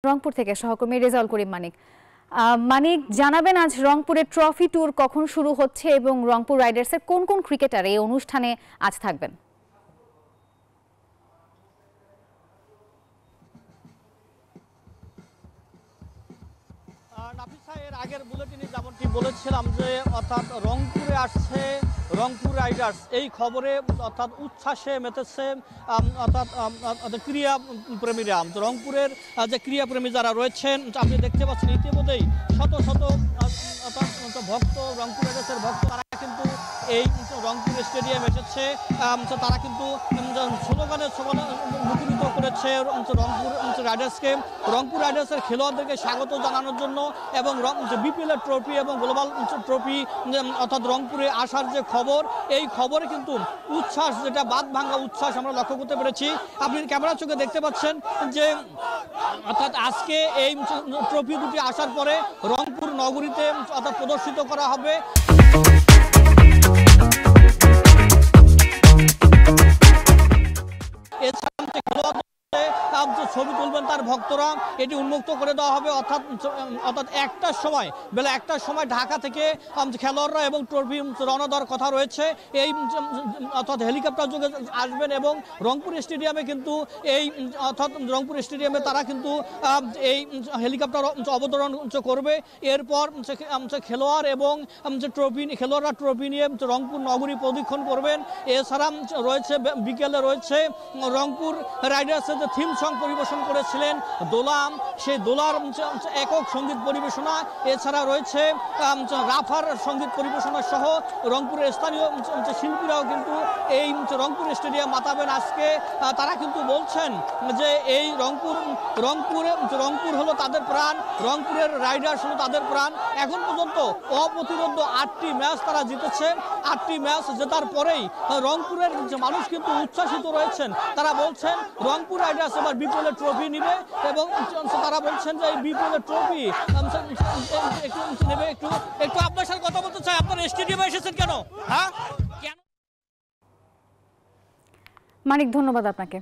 রংপুর থেকে সহকর্মী রেজাউল করিম মানিক। মানিক, জানাবেন আজ রংপুরের ট্রফি ট্যুর কখন শুরু হচ্ছে এবং রংপুর রাইডার্সের কোন কোন ক্রিকেটার এই অনুষ্ঠানে আজ থাকবেন? নাফিসা, এর আগের বুলেটিনে যেমনটি বলেছিলাম যে অর্থাৎ রংপুরে আসছে রংপুর রাইডার্স, এই খবরে অর্থাৎ উচ্ছ্বাসে মেতেছে অর্থাৎ ক্রীড়া প্রেমীরা। রংপুরের যে ক্রীড়াপ্রেমী যারা রয়েছেন, আপনি দেখতে পাচ্ছেন ইতিমধ্যেই শত শত ভক্ত, রংপুর রাইডার্সের ভক্ত, তারা কিন্তু এই রংপুর স্টেডিয়াম এসেছে। তারা কিন্তু স্লোগানে মুখরিত করেছে রংপুর রাইডার্সকে, রংপুর রাইডার্সের খেলোয়াড়দেরকে স্বাগত জানানোর জন্য এবং বিপিএল এর ট্রফি এবং গ্লোবাল ট্রফি অর্থাৎ রংপুরে আসার যে খবর, এই খবরে কিন্তু উচ্ছ্বাস, যেটা বাদ ভাঙ্গা উচ্ছ্বাস আমরা লক্ষ্য করতে পেরেছি। আপনি ক্যামেরার চোখে দেখতে পাচ্ছেন যে অর্থাৎ আজকে এই ট্রফি দুটি আসার পরে রংপুর নগরীতে অর্থাৎ প্রদর্শিত করা হবে। ছবি তুলবেন তার ভক্তরা, এটি উন্মুক্ত করে দেওয়া হবে। অর্থাৎ বেলা 1টার সময় ঢাকা থেকে খেলোয়াড়রা এবং ট্রফি রওনা দেওয়ার কথা রয়েছে। এই অর্থাৎ হেলিকপ্টার যোগে আসবেন এবং রংপুর স্টেডিয়ামে কিন্তু রংপুর স্টেডিয়ামে তারা কিন্তু এই হেলিকপ্টার অবতরণ করবে। এরপর খেলোয়াড় এবং খেলোয়াড়রা ট্রফি নিয়ে রংপুর নগরী প্রদক্ষিণ করবেন। এছাড়া রয়েছে বিকেলে রয়েছে রংপুর রাইডার্সের যে থিম সং পরিবেশন করেছিলেন দোলাম, সেই দোলার একক সঙ্গীত পরিবেশনা। এছাড়া রয়েছে রাফার সঙ্গীত পরিবেশনা সহ রংপুরের স্থানীয় শিল্পীরাও কিন্তু এই রংপুর স্টেডিয়াম মাতাবেন আজকে। তারা কিন্তু বলছেন যে এই রংপুর হলো তাদের প্রাণ, রংপুরের রাইডার্স হলো তাদের প্রাণ। এখন পর্যন্ত অপ্রতিরোধ্য 8টি ম্যাচ তারা জিতেছে। 8টি ম্যাচ জেতার পরেই রংপুরের মানুষ কিন্তু উচ্ছ্বাসিত রয়েছেন। তারা বলছেন রংপুর রাইডার্স এবার বিপিএল এর ট্রফি নিবে এবং তারা বলছেন যে এই বিপিএল এর ট্রফি নেবে। একটু আপনার সাথে কথা বলতে চাই, আপনারা স্টেডিয়ামে এসেছেন কেন? মানিক, ধন্যবাদ আপনাকে।